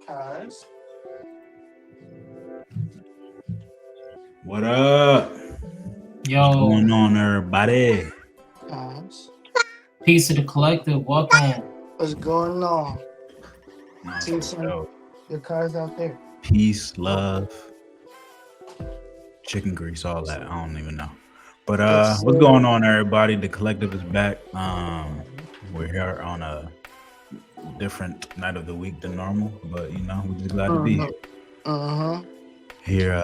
Cuz. What up? What's Yo, going on, everybody? Cuz. peace to the collective. Welcome. What's going on? Nah, See for some sure. your cars out there. Peace, love, chicken grease, all that. I don't even know. But Yes, what's sir. going on, everybody? The collective is back. We're here on a different night of the week than normal, but we're just glad to be Mm-hmm. here. Mm-hmm. Here,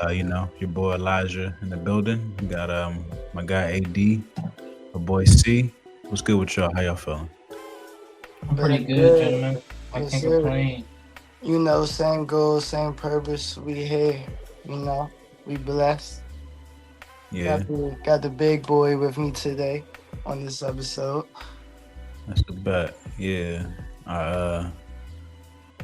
your boy Elijah in the building. We got my guy AD, my boy C. What's good with y'all? How y'all feeling? I'm pretty Been good, good. gentlemen. I Yes, can't sir. complain. Same goal, same purpose. We here. We blessed. Yeah, Got the big boy with me today on this episode. that's the bet. Yeah. Uh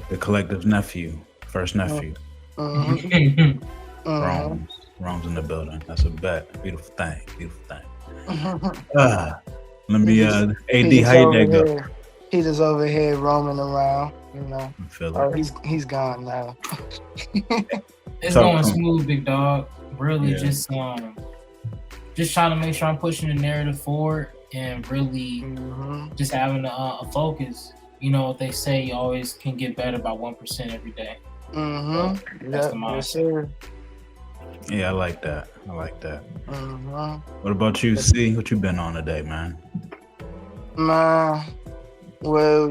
the collective's nephew, first nephew, Mm-hmm. Mm-hmm. Rome's. Rome's in the building. That's a bet. Beautiful thing. Beautiful thing. Mm-hmm. Uh, let he me just he AD, just how your over day go? here. He just over here roaming around. I feel it. Oh, he's gone now. It's Talk going to him. smooth, big dog. Really, Yeah. just trying to make sure I'm pushing the narrative forward and really Mm-hmm. just having a focus. You know what they say, you always can get better by 1% every day. So Mm-hmm. that's the Yep. Yes, mindset. sir. Yeah, I like that. I like that. Mm-hmm. What about you, C? What you been on today, man? Man, well,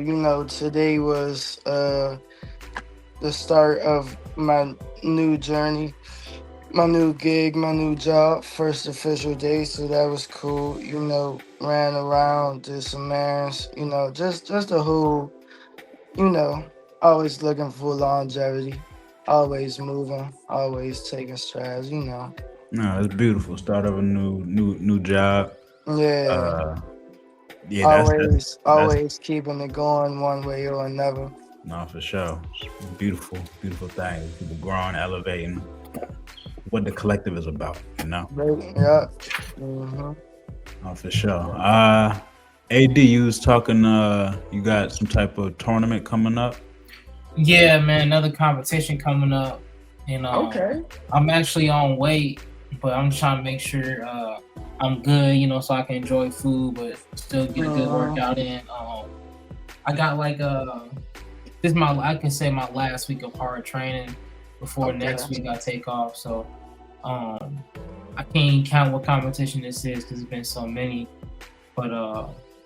today was the start of my new journey, my new gig, my new job, first official day, so that was cool. Ran around, did some errands, just a whole, you know, always looking for longevity, always moving, always taking strides. No, it's beautiful. Start of a new job. Yeah. Uh, yeah, Always, that's always keeping it going one way or another. no for sure. Beautiful, beautiful thing. People growing, elevating. What the collective is about, you know. Right? Yeah. Mm-hmm. No, for sure. AD, you was talking. You got some type of tournament coming up. Yeah, man, another competition coming up. And Okay. I'm actually on weight, but I'm trying to make sure I'm good, so I can enjoy food, but still get a good Mm-hmm. workout in. I got like this is my I can say my last week of hard training before Okay. next week I take off. So um, I can't count what competition this is because it's been so many. But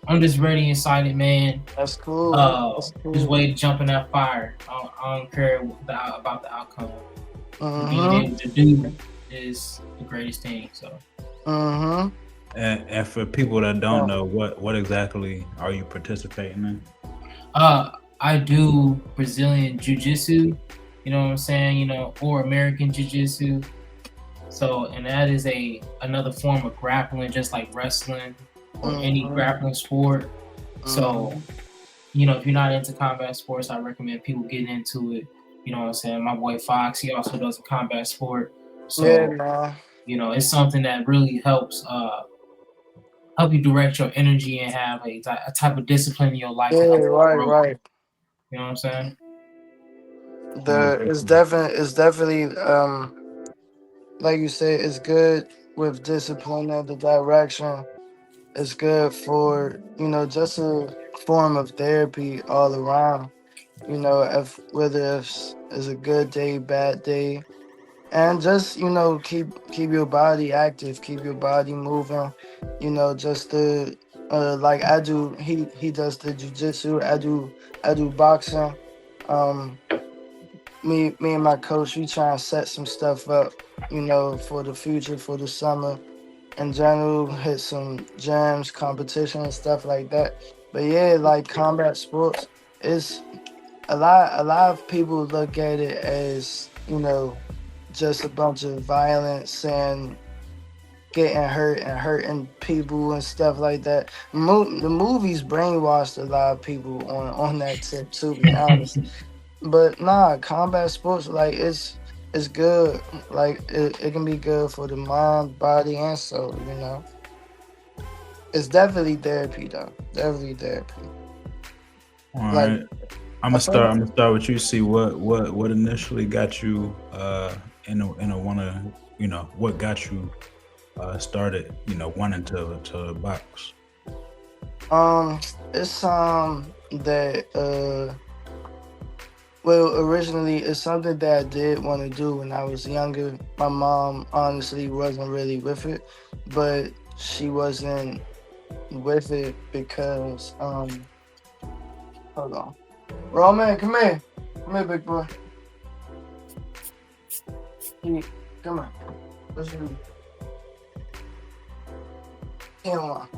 I'm just ready, and excited, man. That's cool. That's Just cool. wait to jump in that fire. I don't care about the outcome. Being Mm-hmm. able to do is the greatest thing. So Mm-hmm. And for people that don't Yeah. know, what exactly are you participating in? uh, I do Brazilian Jiu Jitsu. You know what I'm saying? Or American Jiu Jitsu. So, and that is another form of grappling, just like wrestling or any Mm-hmm. grappling sport. So, Mm-hmm. if you're not into combat sports, I recommend people getting into it. You know what I'm saying? My boy Fox, he also does a combat sport. Yeah, So, man. it's something that really help you direct your energy and have a type of discipline in your life Yeah, without right, growth. right. You know what I'm saying? No, It's definitely like you said, it's good with discipline and the direction. It's good for, just a form of therapy all around. If whether it's a good day, bad day, and just keep your body active, keep your body moving. Just the like I do. He does the jujitsu. I do boxing. Um, me and my coach, we try and set some stuff up. For the future, for the summer in general, hit some jams, competition, and stuff like that. But yeah, like combat sports, is a lot of people look at it as just a bunch of violence and getting hurt and hurting people and stuff like that. The movies brainwashed a lot of people on that tip, to be honest. But nah, combat sports, like, it's good. Like, it can be good for the mind, body, and soul. It's definitely therapy, though. Definitely therapy. all Like, right. I'm I gonna feel start. I'm gonna start with you. See what initially got you in a wanna, what got you started, wanting to box. it's that well, originally it's something that I did want to do when I was younger. My mom honestly wasn't really with it, but she wasn't with it because hold on. Roman, come here. Come here, big boy. He, come on. What's your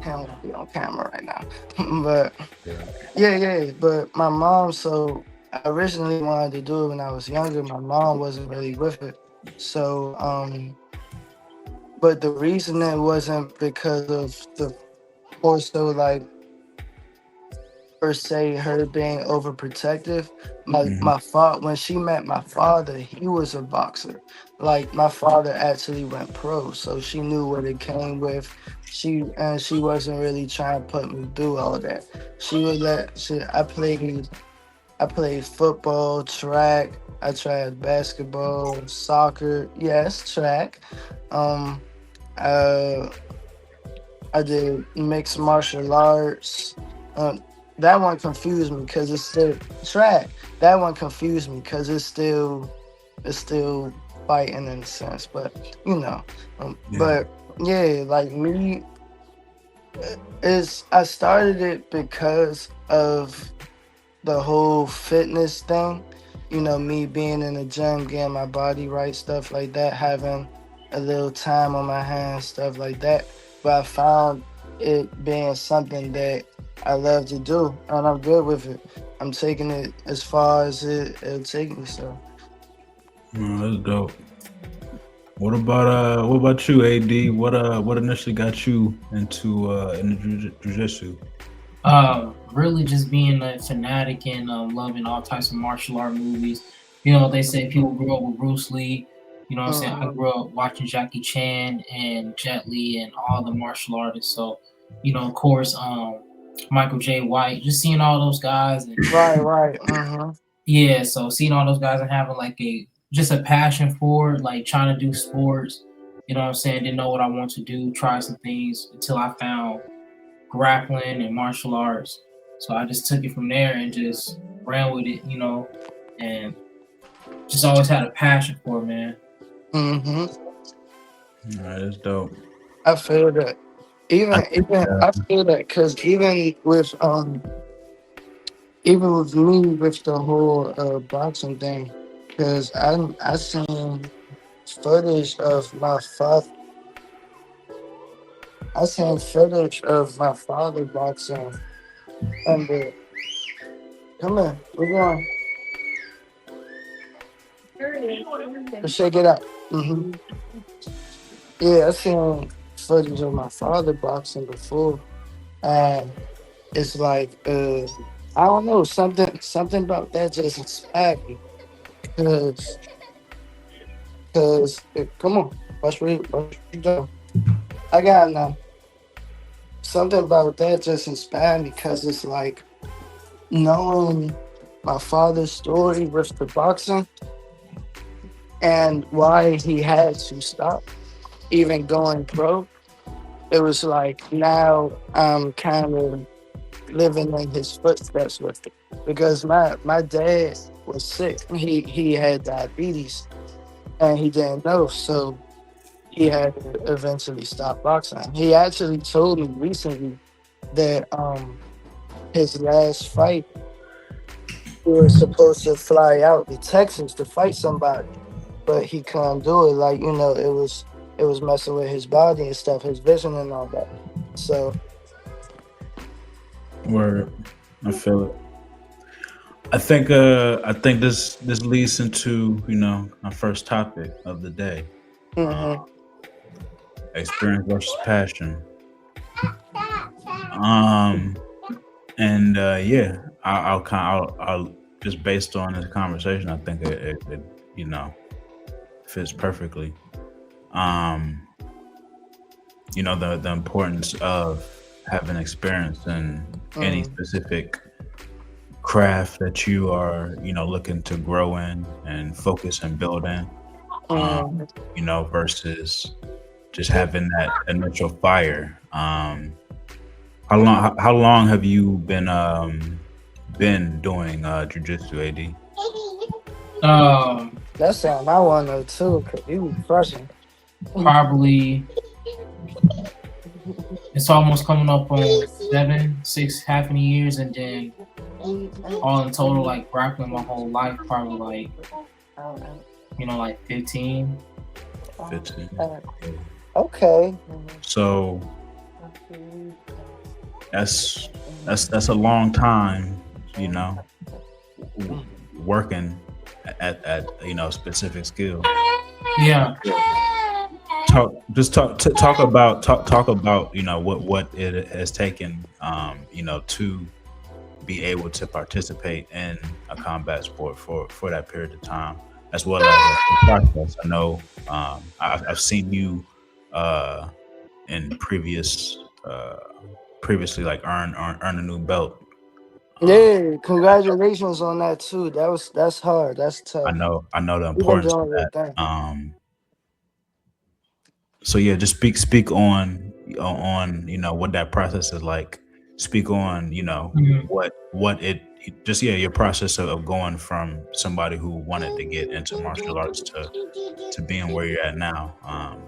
can't be on camera right now. But Yeah. yeah. But my mom, so I originally wanted to do it when I was younger. My mom wasn't really with it. So but the reason it wasn't because of the also like per se her being overprotective. Hmm. My father, when she met my father, he was a boxer. Like my father actually went pro, so she knew what it came with. She wasn't really trying to put me through all that. She would let she I played football, track. I tried basketball, soccer. Yes, track. Um, uh, I did mixed martial arts. Um, that one confused me because it's still track. That one confused me because it's still fighting in a sense, but you know. Yeah. But yeah, like me is I started it because of the whole fitness thing. You know, me being in the gym, getting my body right, stuff like that, having a little time on my hands, stuff like that. But I found it being something that I love to do, and I'm good with it. I'm taking it as far as it'll take me. So, No, that's dope. What about you, AD? What initially got you into jujitsu? Really just being a fanatic and loving all types of martial art movies. You know, they say people grew up with Bruce Lee. You know what I'm saying? I mhm. grew up watching Jackie Chan and Jet Li and all the martial artists. So, of course, Michael J. White, just seeing all those guys and Right. Mm-hmm. yeah, so seeing all those guys and having like a just a passion for it, like trying to do sports, you know what I'm saying? Didn't know what I want to do, try some things until I found grappling and martial arts. So I just took it from there and just ran with it, and just always had a passion for it, man. Mm-hmm. All right, that's dope. I feel that. I Even think, I feel that because even with me with the whole boxing thing, because I seen footage of my father. I seen footage of my father boxing, and come here, we're going to shake it out. Yeah, I seen footage of my father boxing before, and it's like I don't know, something about that just inspired me because come on, watch where you go. I got it now. Something about that just inspired me because it's like knowing my father's story with the boxing and why he had to stop even going pro. It was like now I'm kind of living in his footsteps with it because my dad was sick. He had diabetes and he didn't know, so he had to eventually stop boxing. He actually told me recently that his last fight he was supposed to fly out to Texas to fight somebody, but he couldn't do it. Like it was messing with his body and stuff, his vision and all that. So word. I feel it. I think this leads into our first topic of the day. Uh, hmm experience versus passion. Um, and yeah, I'll just based on this conversation, I think it you know fits perfectly. Um, the importance of having experience in any mm, specific craft that you are, looking to grow in and focus and build in, Mm. versus just having that initial fire. How long have you been doing jujitsu, AD? Um, That's something I want to know too, cause you be crushing. Probably it's almost coming up on 7, 6, half a years, and then all in total, like grappling my whole life, probably like 15. 15. Okay. So that's a long time, working at a specific skill. Yeah. Talk about what it has taken, to be able to participate in a combat sport for that period of time, as well as the process. I know, I've seen you in previously, like earn a new belt. Yeah, congratulations on that too. That's hard. That's I tough. know the You've been importance of doing your that. thing. So yeah, just speak on what that process is like. Speak on Mhm. what it just your process of going from somebody who wanted to get into martial arts to being where you're at now.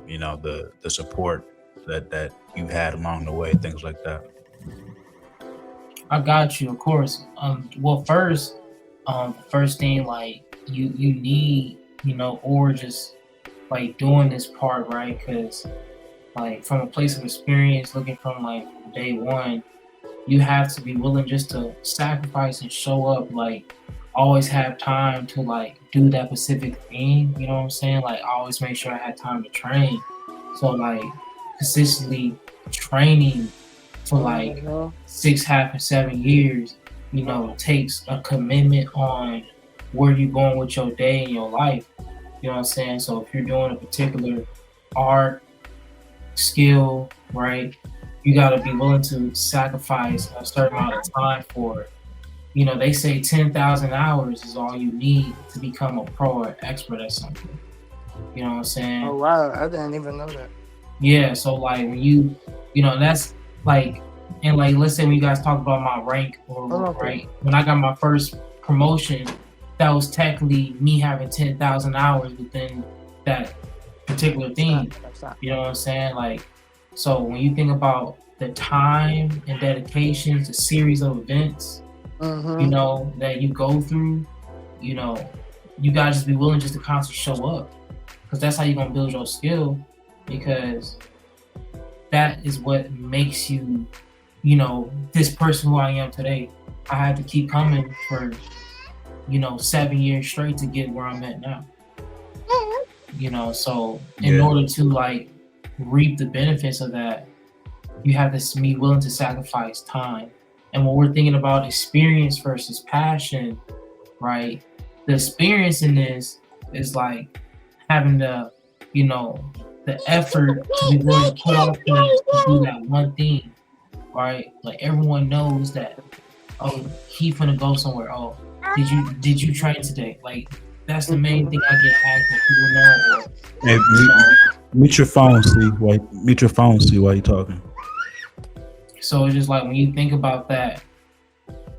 The support that you've had along the way, things like that. I got you, of course. Well, first thing, like you need, or just like doing this part, right? Because like from a place of experience, looking from like day one, you have to be willing just to sacrifice and show up. Like always have time to like do that specific thing. You know what I'm saying? Like I always make sure I had time to train. So like consistently training for like Mhm. 6, half, and 7 years, takes a commitment on where you're going with your day and your life. You know what I'm saying? So if you're doing a particular art, skill, right, you got to be willing to sacrifice a certain amount of time for it. They say 10,000 hours is all you need to become a pro or expert at something. You know what I'm saying? Oh wow, I didn't even know that. Yeah, so like when that's like, and like let's say when you guys talk about my rank or Okay. right, when I got my first promotion, that was technically me having 10,000 hours within that particular thing. That's not. You know what I'm saying? Like, so when you think about the time and dedication to series of events, Mm-hmm. that you go through, you gotta just be willing just to constantly show up, because that's how you're gonna build your skill, because that is what makes you, this person who I am today. I had to keep coming for, 7 years straight to get where I'm at now. So in Yeah. order to like reap the benefits of that, you have to be willing to sacrifice time. And when we're thinking about experience versus passion, right? The experience in this is like having the effort to be willing to put off things to do that one thing, right? Like everyone knows that, oh, he finna go somewhere. Oh, did you train today? Like that's the main thing I get asked that people know. Or Hey, mute your phone, see. Wait, mute your phone, see while you're talking. so it's just like when you think about that,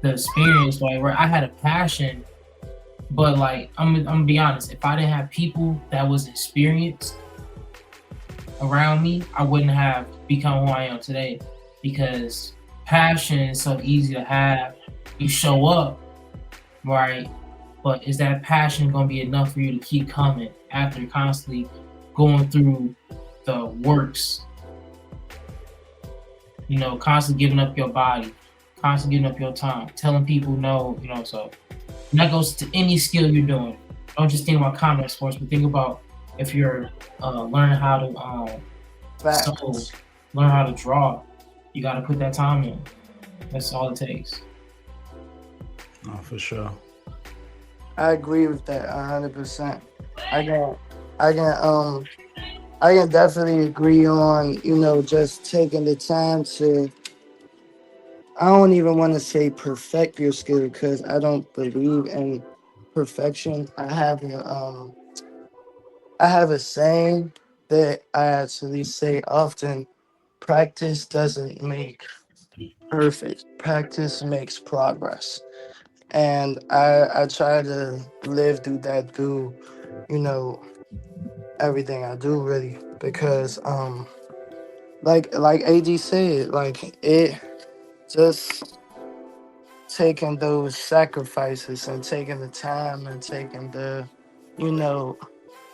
the experience, like where I had a passion, but like I'm gonna be honest, if I didn't have people that was experienced around me, I wouldn't have become who I am today. Because passion is so easy to have. You show up, right? But is that passion gonna be enough for you to keep coming after constantly going through the works? Constantly giving up your body, constantly giving up your time, telling people no. So and that goes to any skill you're doing. Don't just think about combat sports, but think about if you're learning how to Fact. sew, learn how to draw. You got to put that time in. That's all it takes. Oh, for sure. I agree with that 100%. I can definitely agree on just taking the time to I don't even want to say perfect your skill because I don't believe in perfection. I have a saying that I actually say often: practice doesn't make perfect. Practice makes progress. And I try to live through that through, you know, everything I do really because like AD said, like it just taking those sacrifices and taking the time and taking the, you know,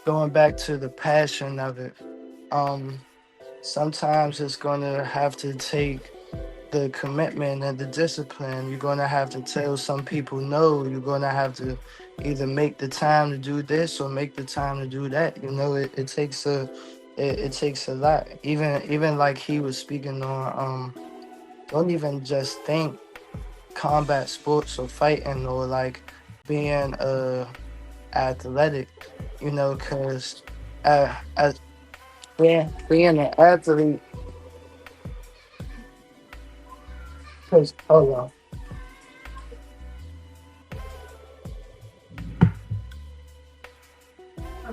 going back to the passion of it. Um, Sometimes it's gonna have to take the commitment and the discipline. You're gonna have to tell some people no. You're gonna have to either make the time to do this or make the time to do that. You know, it takes it takes a lot. Even like he was speaking on, don't even just think combat sports or fighting or like being athletic. You know, because as being an athlete, because hold on.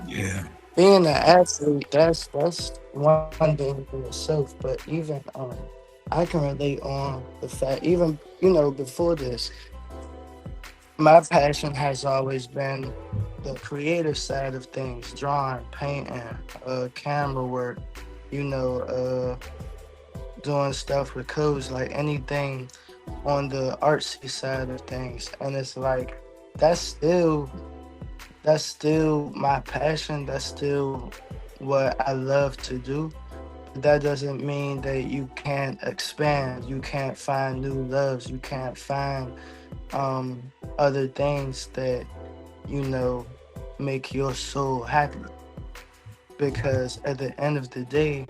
Yeah. Being an athlete, that's one thing in itself. But even I can relate on the fact, even before this, my passion has always been the creative side of things: drawing, painting, camera work. You know, doing stuff with codes, like anything on the artsy side of things. And it's like that's still that's still my passion. That's still what I love to do. But that doesn't mean that you can't expand. You can't find new loves. You can't find other things that you know make your soul happy. Because at the end of the day,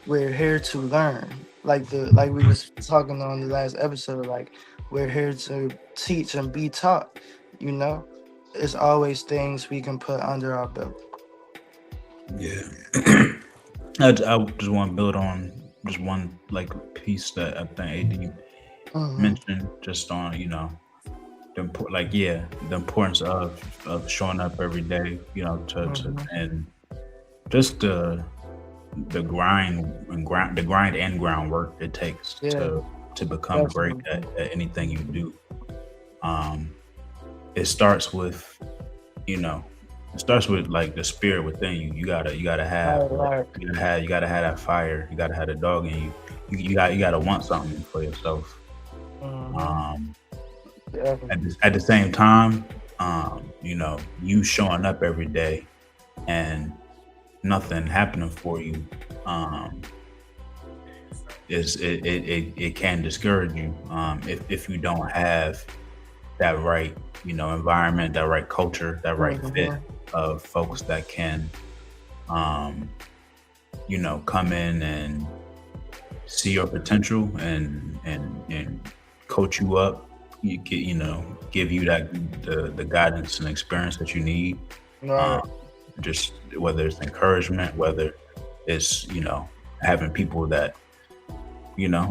we're here to learn. Like we was talking on the last episode. Like we're here to teach and be taught. You know, it's always things we can put under our belt. Yeah. I just want to build on just one like piece that I think AD Hmm. mentioned, just on the importance of showing up every day, to Hmm. and just the grind and groundwork it takes Yeah, to become great definitely. at anything you do. Um, it starts with you know it starts with like the spirit within you. You gotta have All right. you gotta have that fire. You gotta have the dog in you. You gotta want something for yourself. Hmm. Um, at Definitely. at the same time, you showing up every day and nothing happening for you, um, it can discourage you, if you don't have that right environment, that right culture, that right fit Hmm. of folks that can um, come in and see your potential and coach you up. Give you the guidance and experience that you need. Um, Right. just whether it's encouragement, whether it's having people that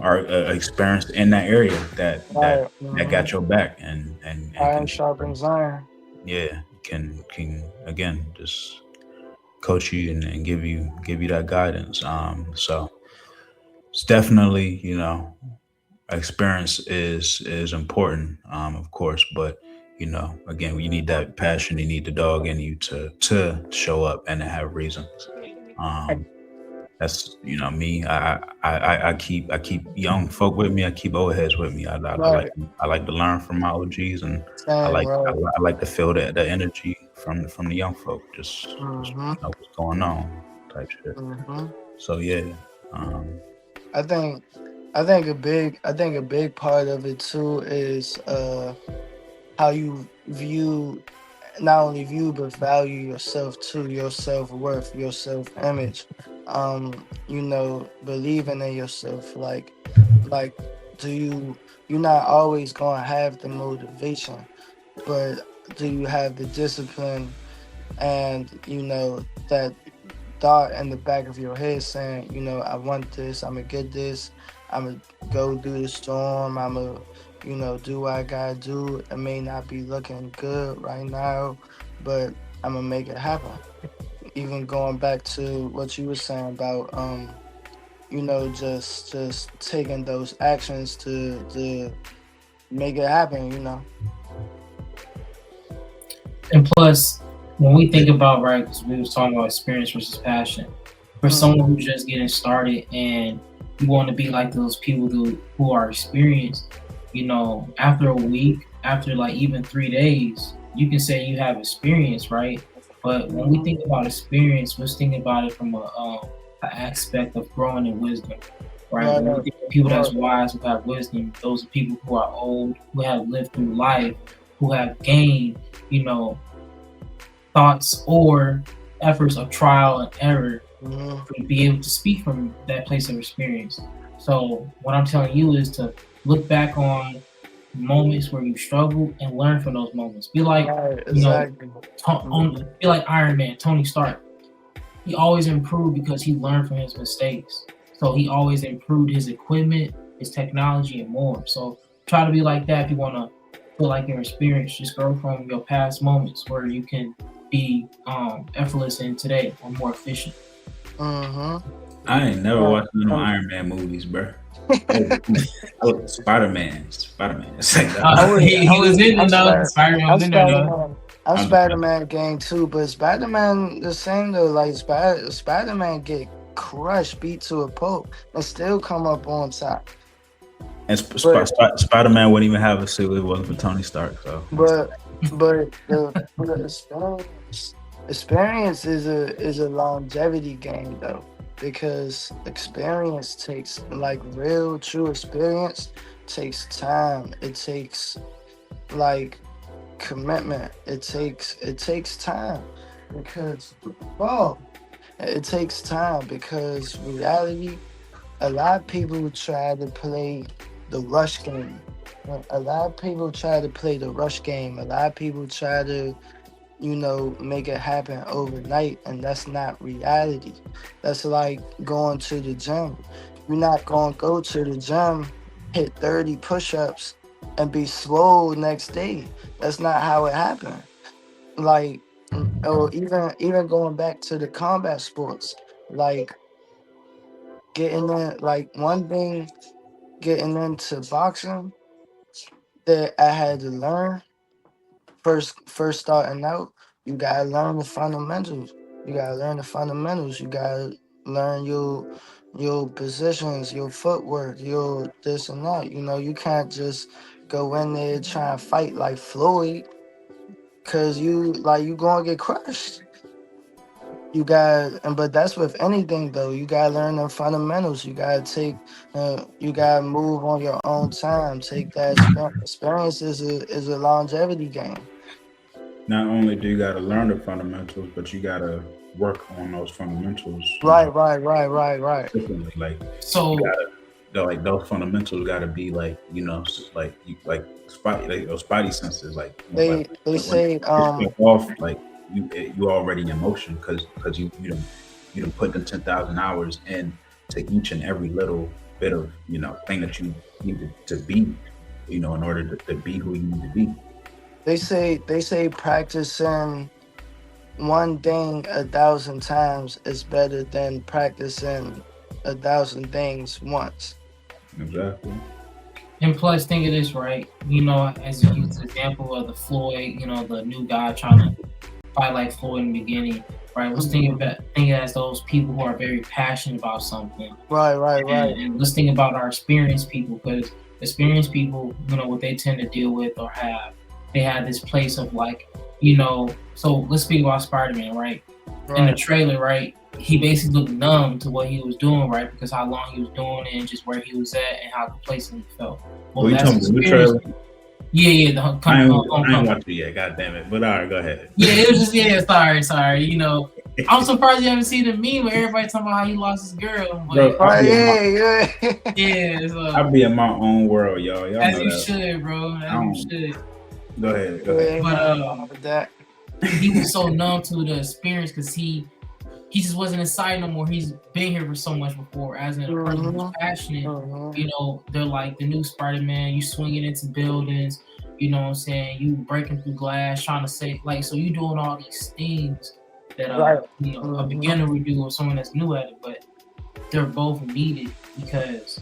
are experienced in that area that Right. Hmm. got your back and Iron can sharpens iron. can again just coach you and give you that guidance. So it's definitely experience is important, of course, but again, you need that passion, you need the dog in you to show up and to have reasons. Um, that's me. I keep young folk with me. I keep old heads with me. Right. I like to learn from my OGs, and I Same. like I, Right. li- I like to feel the energy from the young folk. Just Hmm. what's going on type shit. Hmm. So yeah, um, I think I think a big part of it too is how you view, not only view but value yourself too, your self-worth, your self-image. Believing in yourself. Like do you're not always gonna have the motivation, but do you have the discipline and that thought in the back of your head saying, I want this, I'm gonna get this, I'ma go through the storm. I'ma, do what I gotta do. It may not be looking good right now, but I'ma make it happen. Even going back to what you were saying about just taking those actions to make it happen. And plus, when we think about, right, because we was talking about experience versus passion, for someone who's just getting started and you want to be like those people who are experienced, after a week, after like even 3 days, you can say you have experience, right? But when we think about experience, we're thinking about it from an aspect of growing in wisdom, right? When we think of people that's wise, who have wisdom, those are people who are old, who have lived through life, who have gained, thoughts or efforts of trial and error to be able to speak from that place of experience. So what I'm telling you is to look back on moments where you struggled and learn from those moments. Be like, exactly. Be like Iron Man, Tony Stark. He always improved because he learned from his mistakes. So he always improved his equipment, his technology, and more. So try to be like that if you want to feel like your experience. Just grow from your past moments where you can be effortless in today or more efficient. Mm-hmm. I ain't never watched no Iron Man movies, bro. Spider-Man. He was in it though. Spider-Man was in there though. I'm Spider-Man game too, but Spider-Man the same though. Like Spider-Man get crushed, beat to a pulp, and still come up on top. And Spider-Man wouldn't even have a suit if it wasn't for Tony Stark. So, but the experience is a longevity game though, because experience takes, like, real true experience takes time. It takes like commitment. It takes time because it takes time because reality. A lot of people try to play the rush game. A lot of people try to play the rush game. A lot of people try to, make it happen overnight, and that's not reality. That's like going to the gym. You're not going to go to the gym, hit 30 push-ups, and be swole next day. That's not how it happened. Like, or even going back to the combat sports, like getting in, like one thing, getting into boxing that I had to learn first starting out, you gotta learn the fundamentals. You gotta learn the fundamentals. You gotta learn your positions, your footwork, your this and that. You can't just go in there try and fight like Floyd, cause you gonna get crushed. But that's with anything though. You gotta learn the fundamentals. You gotta move on your own time. Take that experience is a longevity game. Not only do you got to learn the fundamentals, but you got to work on those fundamentals. Right. Differently. Like, so, like those fundamentals got to be like, like those spidey senses. Like they say off, like you already in motion because you don't put the 10,000 hours in to each and every little bit of thing that you need to be, in order to be who you need to be. They say practicing one thing 1,000 times is better than practicing 1,000 things once. Exactly. And plus, think of this, right? As you use the example of the Floyd, the new guy trying to fight like Floyd in the beginning, right? Let's think as those people who are very passionate about something. Right. And let's think about our experienced people, because experienced people, what they tend to deal with or have. They had this place of like, so let's speak about Spider-Man, right? In the trailer, right? He basically looked numb to what he was doing, right? Because how long he was doing it and just where he was at and how complacent he felt. Well, you talking about the trailer? Yeah. I ain't watched it yet, god damn it. But all right, go ahead. Yeah, it was just, sorry. I'm surprised you haven't seen the meme where everybody talking about how he lost his girl. But, yeah. So, I'll be in my own world, y'all. As you should, bro. As you should. Go ahead. But he was so numb to the experience because he he just wasn't inside no more. He's been here for so much before. As in a person who's passionate, you know, they're like the new Spider-Man. You swinging into buildings, you know what I'm saying? You breaking through glass, trying to say like, so you doing all these things that you know, a beginner would do or someone that's new at it, but they're both needed because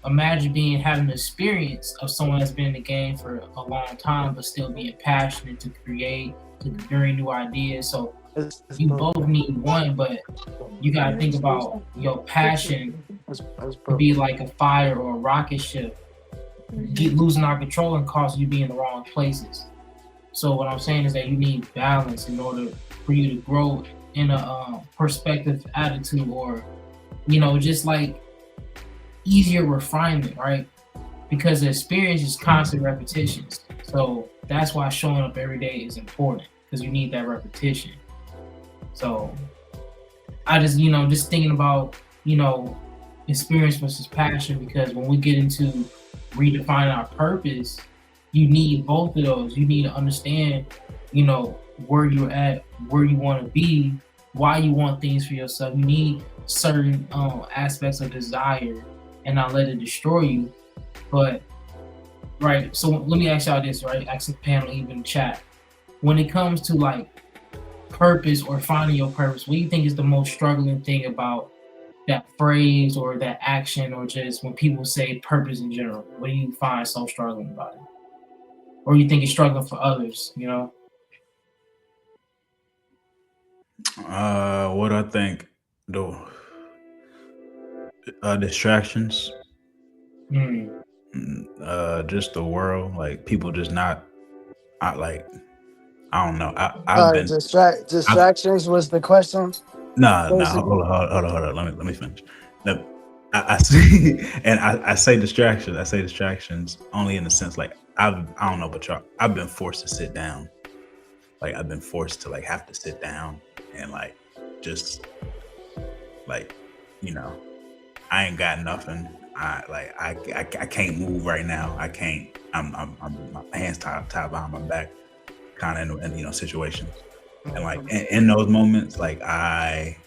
imagine having the experience of someone that's been in the game for a long time but still being passionate to create, to bring new ideas. So you both need one, but you gotta think about your passion to be like a fire or a rocket ship. Losing our control and cause you be in the wrong places. So what I'm saying is that you need balance in order for you to grow in a perspective attitude, or you know, just like easier refinement, right? Because the experience is constant repetitions. So that's why showing up every day is important, because you need that repetition. So I just, you know, just thinking about, you know, experience versus passion, because when we get into redefining our purpose, you need both of those. You need to understand, you know, where you're at, where you want to be, why you want things for yourself. You need certain aspects of desire and not let it destroy you. But right, so let me ask y'all this, right? Ask the panel, even chat. When it comes to like purpose or finding your purpose, what do you think is the most struggling thing about that phrase or that action, or just when people say purpose in general? What do you find so struggling about it? Or you think it's struggling for others, you know? What I think, the distractions, just the world, like people just not, I don't know. I've been Distractions was the question. nah. Hold on. Let me finish. No, I see, and I say distractions. I say distractions only in the sense like I don't know, but y'all, I've been forced to sit down. Like I've been forced to like have to sit down and like just like, you know, I ain't got nothing. I can't move right now. I can't. I'm my hands tied behind my back, kind of in you know situations. And like in those moments, like I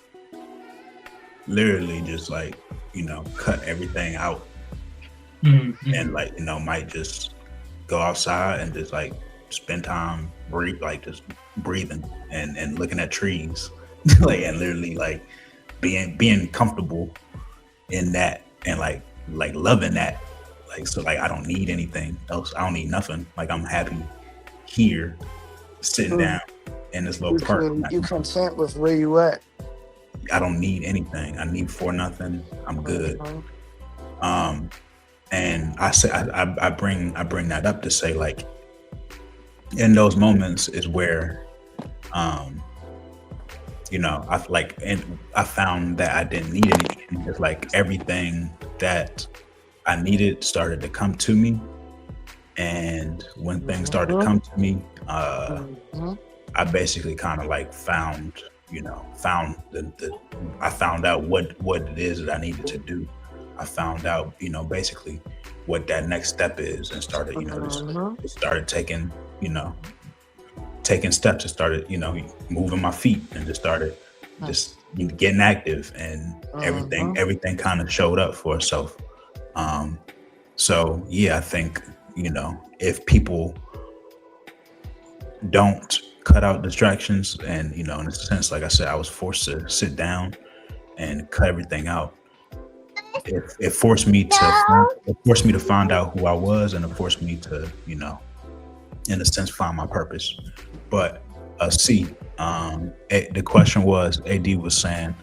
literally just like, you know, cut everything out and like, you know, might just go outside and just like spend time just breathing and looking at trees, like, and literally like being comfortable in that and like loving that. Like, so like I don't need anything else. I don't need nothing. Like I'm happy here sitting down in this little park. You content with where you at. I don't need anything. I need for nothing. I'm good. And I say I bring that up to say like in those moments is where you know, I found that I didn't need anything. It's like everything that I needed started to come to me. And when things started to come to me, I basically kind of like found I found out what it is that I needed to do. I found out, you know, basically what that next step is, and started, you know, just started taking steps, and started, you know, moving my feet, and just started just getting active, and everything kind of showed up for itself. So yeah, I think, you know, if people don't cut out distractions, and, you know, in a sense, like I said, I was forced to sit down and cut everything out. It forced me to find out who I was, and it forced me to, you know, in a sense, find my purpose. But the question was, AD was saying,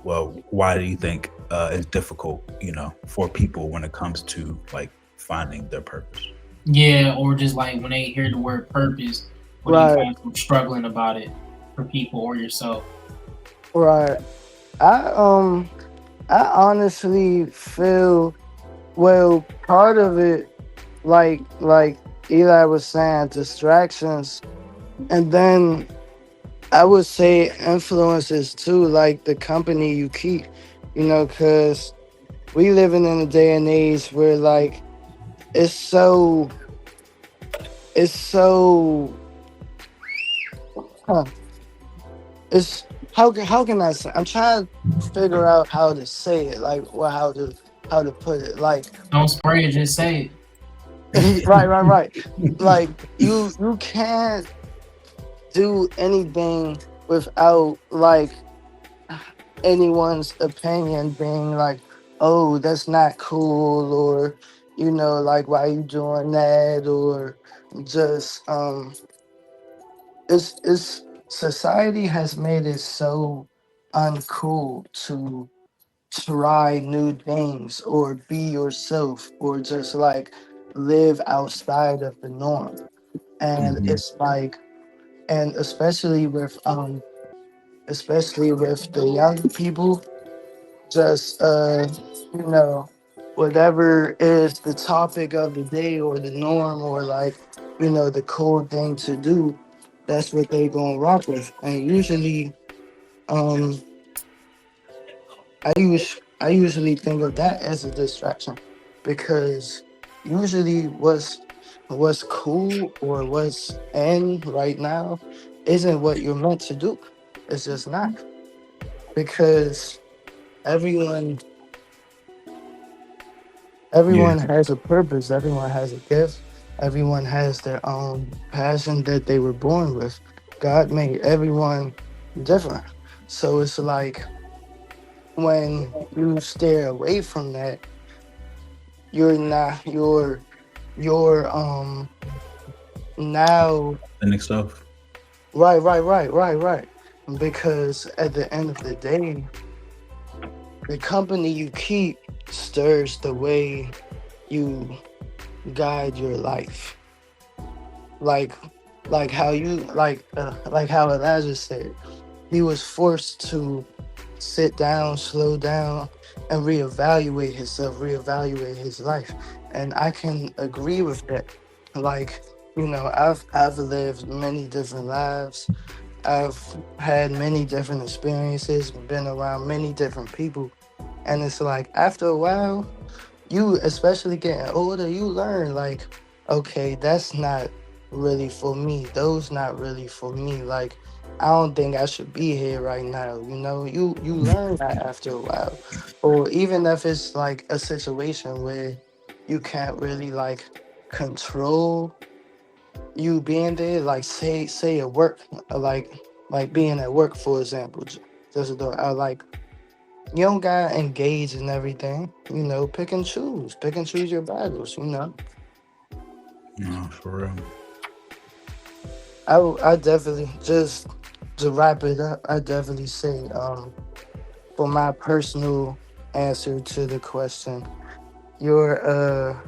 well, why do you think it's difficult, you know, for people when it comes to like finding their purpose? Yeah, or just like when they hear the word purpose, what do you find struggling about it for people or yourself? Right. I honestly feel, well, part of it, like Eli was saying, distractions, and then I would say influences too, like the company you keep, you know, because we living in a day and age where like it's so how can I say? I'm trying to figure out how to say it, like, well, how to put it, like, Don't spray it, just say right. Like you can't do anything without like anyone's opinion being like, oh, that's not cool, or like, why you doing that, or just it's society has made it so uncool to try new things or be yourself or just like live outside of the norm. And Mhm. it's like, and especially with the young people, just you know whatever is the topic of the day or the norm or like the cool thing to do, that's what they gonna rock with. And usually um I usually think of that as a distraction, because usually what's cool or what's in right now isn't what you're meant to do. It's just not, because everyone Yeah. everyone has a purpose, everyone has a gift, everyone has their own passion that they were born with. God made everyone different. So it's like when you stay away from that, you're not you're now Authentic stuff. right, because at the end of the day, the company you keep stirs the way you guide your life. like like how Elijah said, he was forced to sit down, slow down, and reevaluate himself, reevaluate his life. And I can agree with that. Like, I've lived many different lives. I've had many different experiences, been around many different people. And it's like after a while, you, especially getting older, you learn like, okay, that's not really for me. Those not really for me. Like, I don't think I should be here right now. You learn that after a while. Or even if it's like a situation where you can't really like control you being there, like say at work, like being at work, for example. Just I like, you don't gotta engage in everything. Pick and choose your battles. No, for real. I definitely, just to wrap it up, I definitely say, for my personal answer to the question, your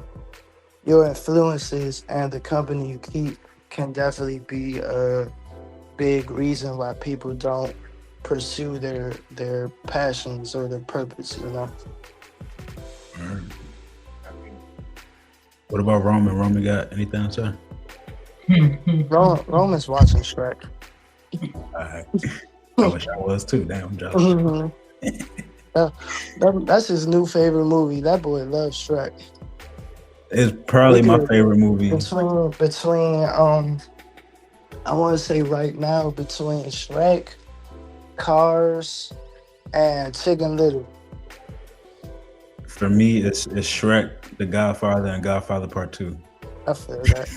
your influences and the company you keep can definitely be a big reason why people don't pursue their passions or their purpose. All right. What about Roman? Roman got anything to say? it. Roman's watching Shrek. Alright. I wish I was too. Damn, I'm jealous. Mhm. That's his new favorite movie. That boy loves Shrek. It's probably my Yeah. favorite movie. Between I want to say right now, between Shrek, Cars, and Chicken Little. For me, it's Shrek, The Godfather, and Godfather Part 2. I feel that.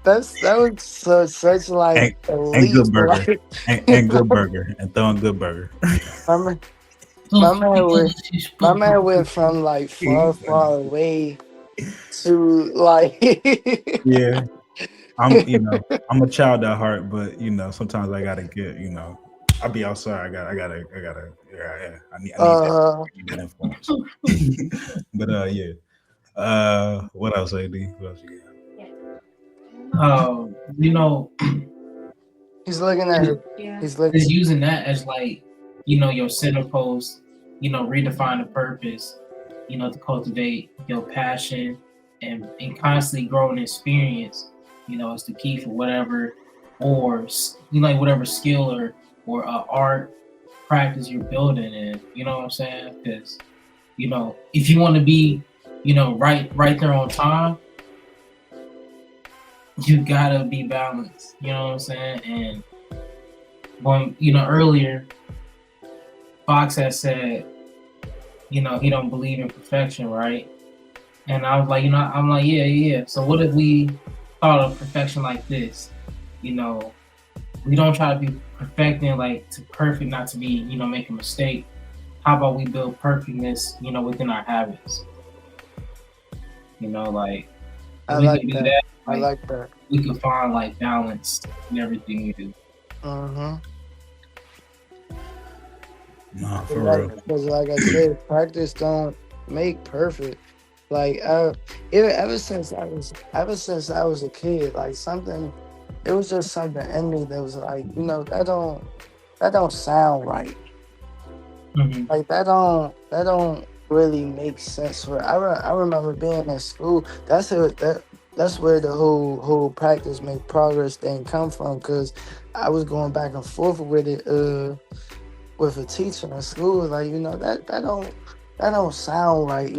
That was such like And elite, Good Burger. like And Good Burger. And throwing Good Burger. my man, my man went from like far away to like Yeah. I'm a child at heart, but sometimes I gotta get, I'll be outside. Yeah, I need uh that influence. But yeah. What else, AD? What else you You know, he's looking at her. He's looking. just using that as like, your center post, redefine the purpose, to cultivate your passion and constantly growing experience, is the key for whatever, or like whatever skill or art practice you're building in. You know what I'm saying? Because if you want to be, right there on time, you gotta be balanced. You know what I'm saying? And when earlier Fox had said, he don't believe in perfection, right? And I was like, I'm like, yeah. So what if we thought of perfection like this? We don't try to be perfecting like to perfect, not to be, make a mistake. How about we build perfectness, within our habits? Like I if we like can do that. that, I like like that. we can find like balance in everything we do. Mm-hmm. No, for real. Because like I said, practice don't make perfect. Like ever since I was a kid, like something, it was just something in me that was like, that don't sound right. Mm-hmm. Like that don't really make sense. I remember being in school. That's where the whole practice make progress thing come from. Cause I was going back and forth with it. With a teacher in school, like that don't sound right.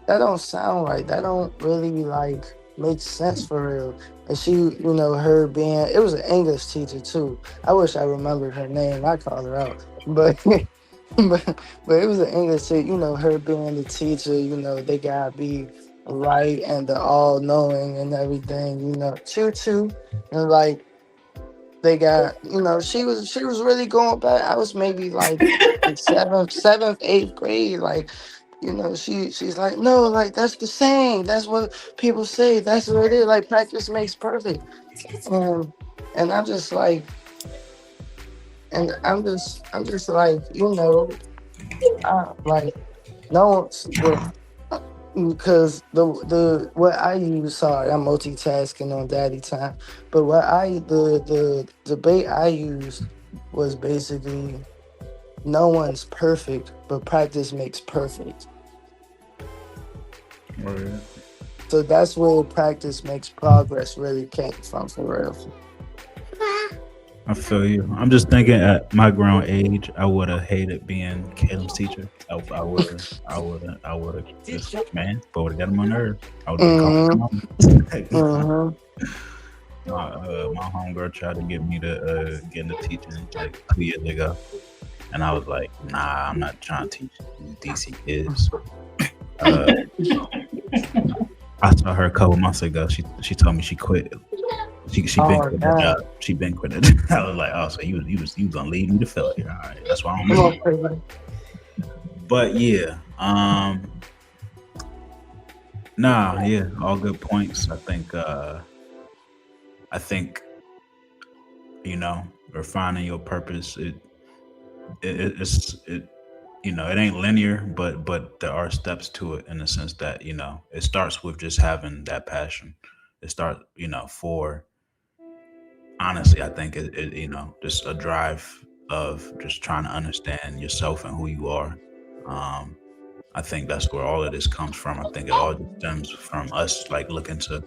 That don't sound right. That don't really like make sense for real. And she, her being, it was an English teacher too. I wish I remembered her name. I called her out, but but it was an English teacher. Her being the teacher. They gotta be right and the all knowing and everything. Choo choo, and like they got she was really going back. I was maybe like in seventh, eighth grade. Like, she's like, no, like that's the saying. That's what people say. That's what it is. Like practice makes perfect. Um, and I'm just like, I'm just like, like no, because the what I use, sorry, I'm multitasking on daddy time, but the debate I used was basically no one's perfect, but practice makes perfect. Right. So that's where practice makes progress really came from for real. I feel you. I'm just thinking at my grown age, I would have hated being Caleb's teacher. I would have just, man, but would have got him on nerves. I would have been Mm-hmm. calling Mm-hmm. my homegirl tried to get me to get into teaching like 2 years ago. And I was like, nah, I'm not trying to teach these DC kids. Uh, I saw her a couple months ago. She told me she quit. She been Oh quit her God. job. She been quit it. I was like, oh, so you gonna leave me to failure? All right, that's why I'm. Come on, baby. But yeah, nah, yeah, all good points. I think refining your purpose. It it ain't linear, but there are steps to it in the sense that it starts with just having that passion. It starts for honestly, I think just a drive of just trying to understand yourself and who you are. Um, I think that's where all of this comes from. I think it all just stems from us like looking to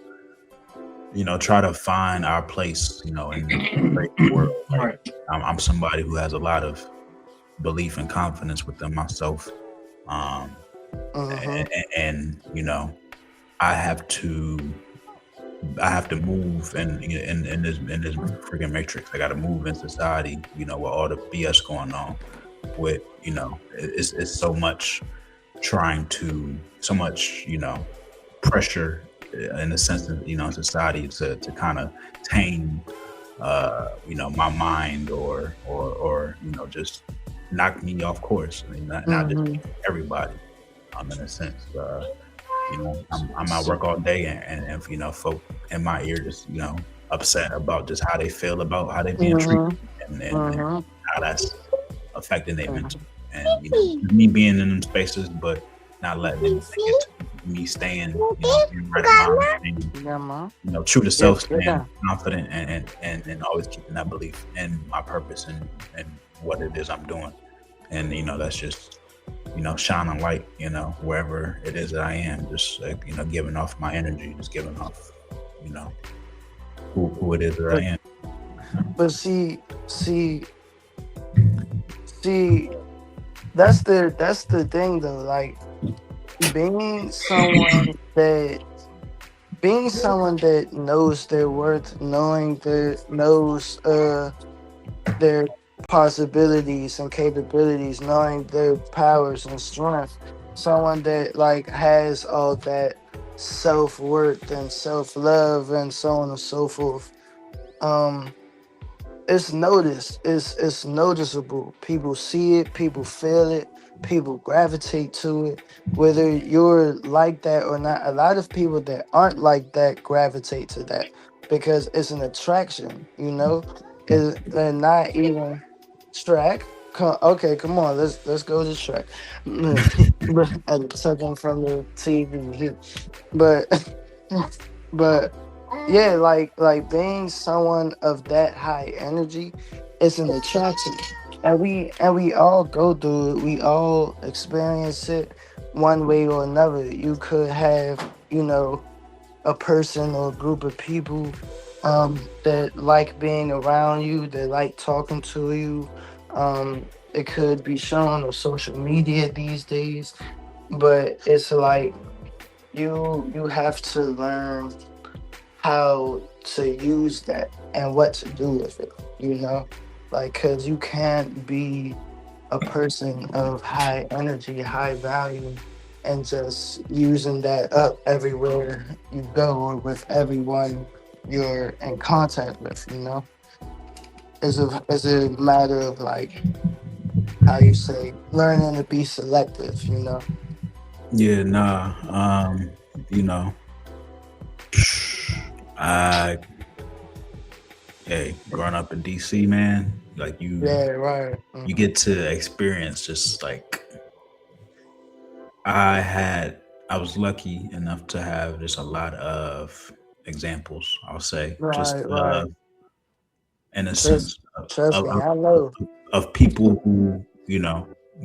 try to find our place in the great world. Like Right. I'm somebody who has a lot of belief and confidence within myself. Um, Mm-hmm. and I have to I have to move in this freaking matrix. I got to move in society, with all the BS going on. With it's so much so much pressure in the sense of society to kind of tame my mind or just knock me off course. I mean, not just Mm-hmm. everybody. In a sense, I'm at work all day and folk in my ear just upset about just how they feel about how they being treated Mm-hmm. and Mm-hmm. how that's affecting their mental. Mm-hmm. And me being in them spaces, but not letting anything get to me staying, in right mind, staying, Yeah, ma. true to Get self, get staying down. confident and always keeping that belief in my purpose and what it is I'm doing. And that's just shining light, wherever it is that I am, just like, giving off my energy, just giving off, you know, who it is that I But am. but see, that's the thing though. Like being someone that being someone that knows their worth, knowing that knows their possibilities and capabilities, knowing their powers and strength. Someone that like has all that self worth and self love and so on and so forth. Um, it's noticed. It's noticeable. People see it. People feel it. People gravitate to it. Whether you're like that or not, a lot of people that aren't like that gravitate to that because it's an attraction. You know, is they're not even track. Okay, come on. Let's go to track. And something from the TV, but but yeah, like being someone of that high energy is an attraction, and we all go through it. We all experience it one way or another. You could have, a person or a group of people that like being around you, that like talking to you. It could be shown on social media these days, but it's like you have to learn how to use that and what to do with it, like, because you can't be a person of high energy, high value, and just using that up everywhere you go or with everyone you're in contact with. It's a matter of, like, how you say, learning to be selective. Yeah, nah. You know, I hey, growing up in DC, man, like Yeah, right. you get to experience just like I was lucky enough to have just a lot of examples, I'll say, just Right, right. in a Trust, sense of, trust of, me, of, I know. of people who,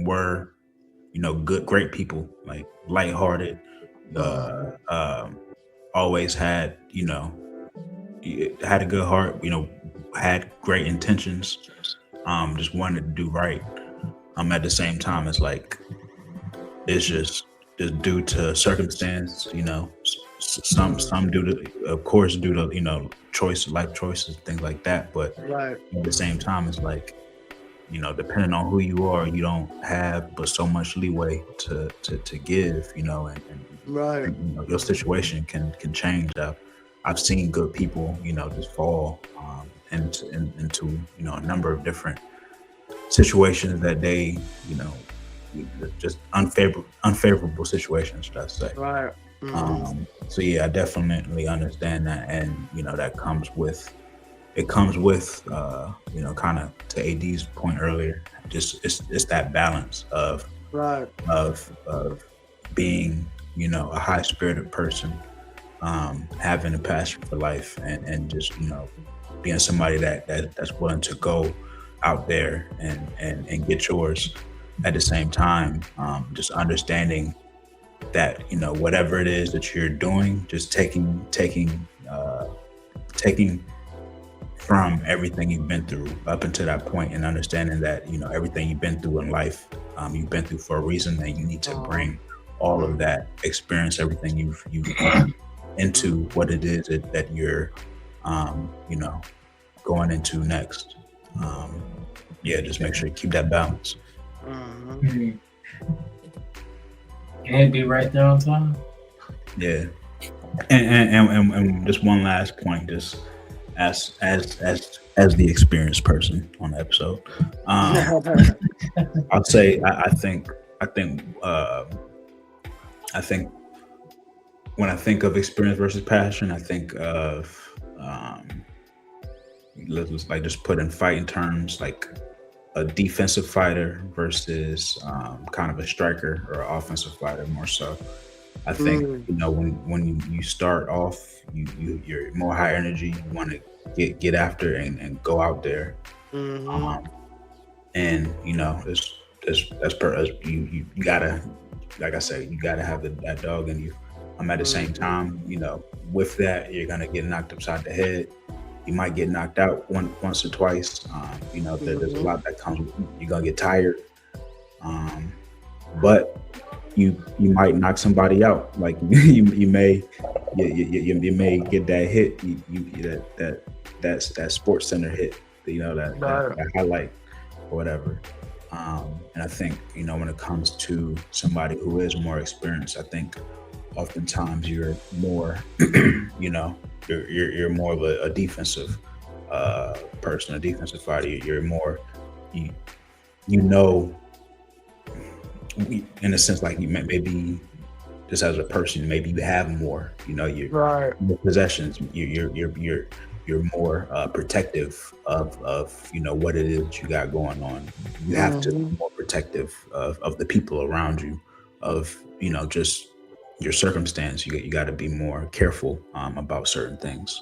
were, good, great people, like lighthearted, uh, Mhm. um, always had, had a good heart, had great intentions, just wanted to do right. At the same time, it's like, it's just due to circumstance, Mhm. some due to, of course, due to, life choices, things like that. But Right. at the same Mhm. time, it's like, depending on who you are, you don't have but so much leeway to give, Right. your situation can change. I've seen good people, just fall into a number of different situations that they, you know, just unfavorable situations, should I say. Right. Mhm. So yeah, I definitely understand that, and that comes with kind of to AD's point earlier, just it's that balance of Right. of being a high spirited person, having a passion for life, and just being somebody that's willing to go out there and get yours. At the same time, just understanding that whatever it is that you're doing, just taking from everything you've been through up until that point, and understanding that everything you've been through in life, you've been through for a reason, and you need to Mhm. bring all of Mhm. that experience, everything you've into what it is that you're you know going into next. um yeah, just make sure you keep that balance. Mhm. Mhm. And be right there on time. Yeah, and just one last point, just as the experienced person on the episode, um I'll say I think I think when I think of experience versus passion, I think of, let's like just put in fighting terms, like a defensive fighter versus, kind of a striker or an offensive fighter, more so. I think Mm. when you start off, you're more high energy. You want to get after and go out there, Mhm. um, and that's per you gotta, like I said, you gotta have that dog in you. At the same Mhm. time, with that, you're gonna get knocked upside the head. You might get knocked out once or twice. There's a Mhm. lot that comes with, you're gonna get tired, um, but you might knock somebody out. Like you may you may get that hit, that sports center hit, Right. that highlight or whatever. And I think, when it comes to somebody who is more experienced, I think oftentimes you're more, you know, you're more of a defensive person, a defensive fighter. You're more, you, you know, in a sense, like maybe just as a person, maybe you have more, Right. your possessions. You're more protective of what it is that you got going on. You have to Hmm. be more protective of the people around you, of just your circumstance. You got to be more careful about certain things.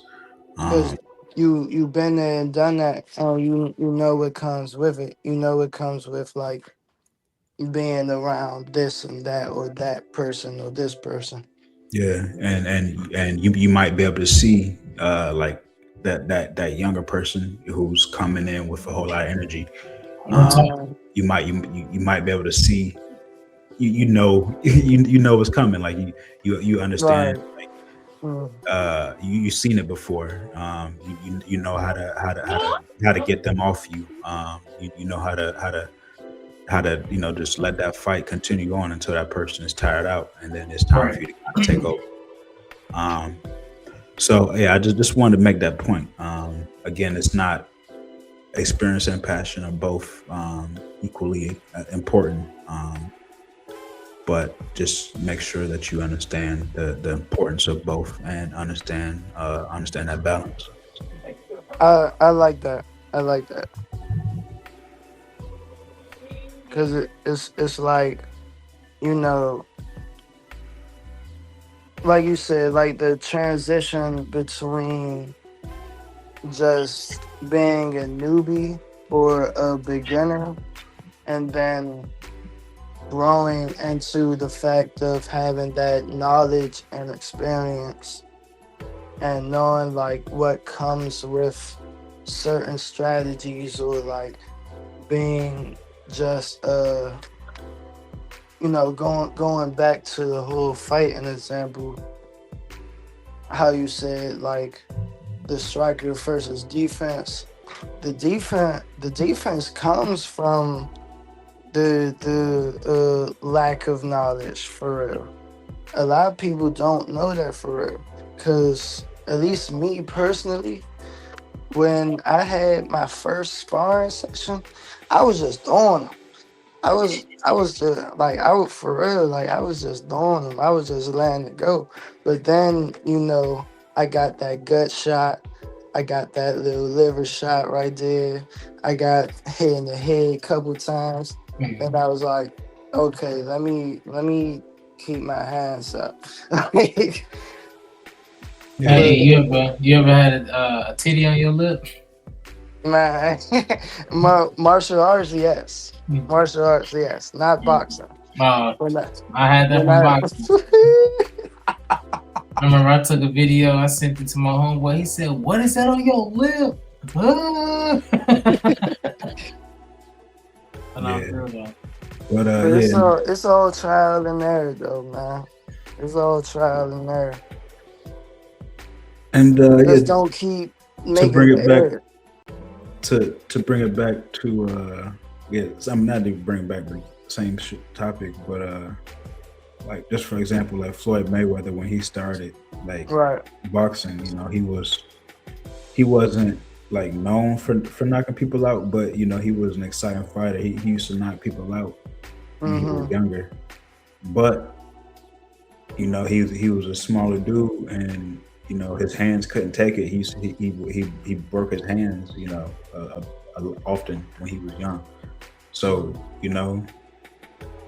Cause Um, you been there and done that. You know what comes with it. You know what comes with like being around this and that or that person or this person. yeah, and you might be able to see like that younger person who's coming in with a whole lot of energy. Um, Uh, you might be able to see you know what's coming. Like you understand. right. Mm. You've seen it before. You know how to get them off you. You know how to just let that fight continue on until that person is tired out, and then it's time for Right. you to kind of take over. Um, so yeah, I just wanted to make that point. Again, it's not experience and passion are both equally important. But just make sure that you understand the importance of both and understand that balance. I like that. I like that because it's like you know, like you said, like the transition between just being a newbie or a beginner and then growing into the fact of having that knowledge and experience and knowing like what comes with certain strategies or like being just going back to the whole fighting example, how you said like the striker versus defense. The defense comes from the lack of knowledge for real. A lot of people don't know that for real. Cause at least me personally, when I had my first sparring session, I was just throwing them. I was just like I was for real, like I was just throwing them. I was just letting it go. But then, I got that gut shot. I got that little liver shot right there. I got hit in the head a couple times. And I was like, okay, let me keep my hands up. Hey, But you ever had a titty on your lip? man, martial arts, yes. Martial arts, yes. Not boxing. Uh, When I, I had that when from I, boxing. I remember I took a video. I sent it to my homeboy. He said, "What is that on your lip?" Ah. And I'm Yeah, through though. but it's yeah, all trial and error though, man. It's all trial and error. and Just yeah, don't keep to making bring the it back error. to bring it back to yeah, I'm not to bring back the same topic, but like just for example, like Floyd Mayweather when he started like Right. boxing, he wasn't like known for knocking people out, but he was an exciting fighter. He used to knock people out when he was Mm-hmm. younger, but he was a smaller dude, and his hands couldn't take it. He broke his hands, often when he was young. So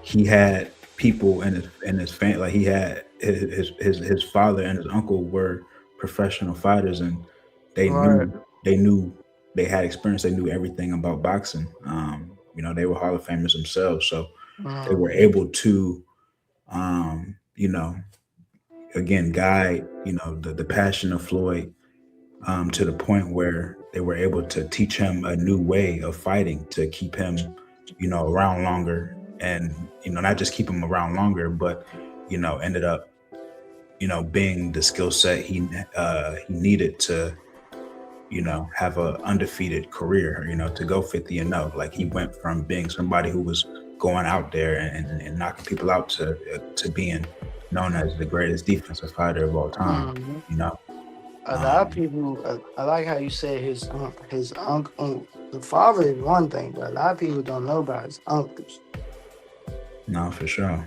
he had people in his family, like he had his father and his uncle were professional fighters, and they Right. knew they knew they had experience. They knew everything about boxing. They were Hall of Famers themselves, so they Mm-hmm. were able to, um, you know, again guide the passion of Floyd to the point where they were able to teach him a new way of fighting to keep him around longer, and not just keep him around longer, but ended up being the skill set he needed to have a undefeated career, to go 50-0. Like, he went from being somebody who was going out there and knocking people out to being known as the greatest defensive fighter of all time. Mhm. A lot of people, I like how you said his uncle, the father is one thing, but a lot of people don't know about his uncles. No, for sure.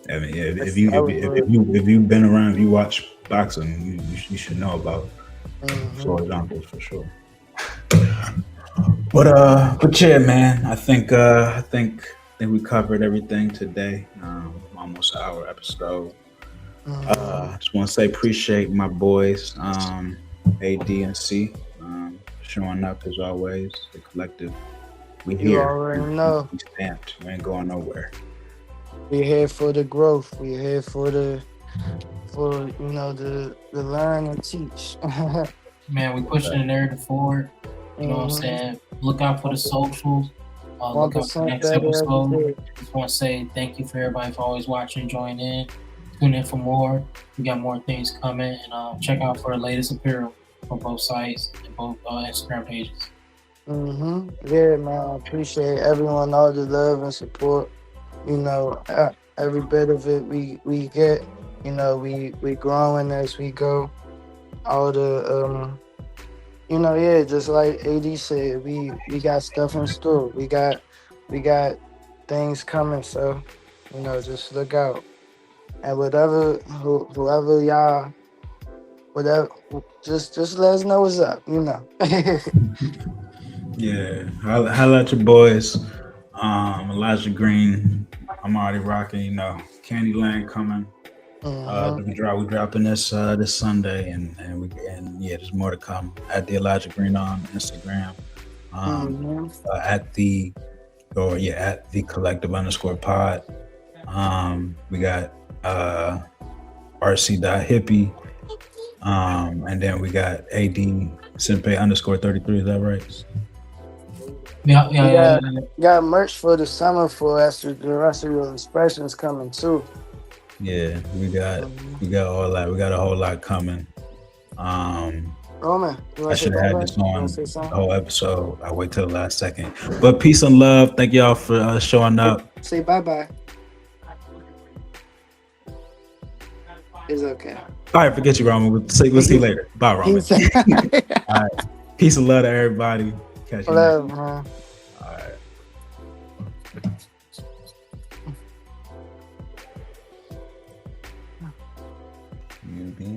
I mean, That's- if you've been around, if you watch boxing, you should know about Mhm. Floyd's uncles for sure. But yeah, man, I think we covered everything today. Almost an hour episode. Just want to say appreciate my boys, AD and C, showing up as always. The collective, we You here. already know. We stamped. We ain't going nowhere. We're here for the growth. We're here for the learn and teach. Man, we pushing the narrative forward. You know what I'm saying? Look out for the socials. Look out for the next episode. Just want to say thank you for everybody for always watching, joining in, tune in for more. We got more things coming, and check out for the latest apparel for both sites and both Instagram pages. Yeah, man. I appreciate everyone, all the love and support. Every bit of it we get. We growing as we go. All the just like AD said, we got stuff in store. We got things coming, so just look out. And whoever y'all, whatever, just let us know what's up. Yeah, holla at your boys. Elijah Green, I'm already rocking. Candyland coming. We dropping this Sunday, and there's more to come. At the Elijah Green on Instagram, at the collective_pod. We got RC.hippie, and then we got AD Senpai_33. Is that right? Yeah. Got merch for the summer for us. The rest of your expressions coming too. Yeah, we got all that. We got a whole lot coming. Roman, I should have had this on the whole episode. I wait till the last second. But peace and love. Thank y'all for showing up. Say bye. It's okay. All right, forget you, Roman. We'll see you later. Bye, Roman. All right. Peace and love to everybody. Catch you love, next. man. All right.